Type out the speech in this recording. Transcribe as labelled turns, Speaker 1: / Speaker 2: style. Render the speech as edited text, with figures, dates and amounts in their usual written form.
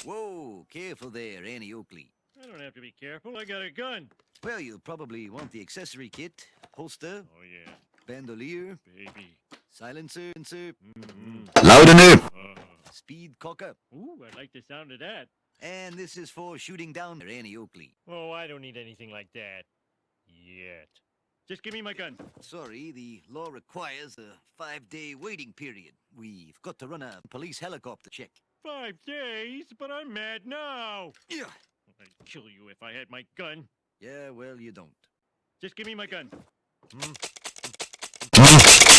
Speaker 1: Whoa, careful there, Annie Oakley.
Speaker 2: I don't have to be careful. I got a gun.
Speaker 1: Well, you'll probably want the accessory kit, holster,
Speaker 2: Oh, yeah.
Speaker 1: bandolier,
Speaker 2: Baby.
Speaker 1: silencer,
Speaker 3: Louder nu.
Speaker 1: speed cocker.
Speaker 2: Ooh, I like the sound of that.
Speaker 1: And this is for shooting down Annie Oakley.
Speaker 2: Oh, I don't need anything like that. Yet. Just give me my gun.
Speaker 1: Sorry, the law requires a 5-day waiting period. We've got to run a police helicopter check.
Speaker 2: 5 days? But I'm mad now.
Speaker 1: Yeah.
Speaker 2: I'd kill you if I had my gun.
Speaker 1: Yeah, well, you don't.
Speaker 2: Just give me my gun.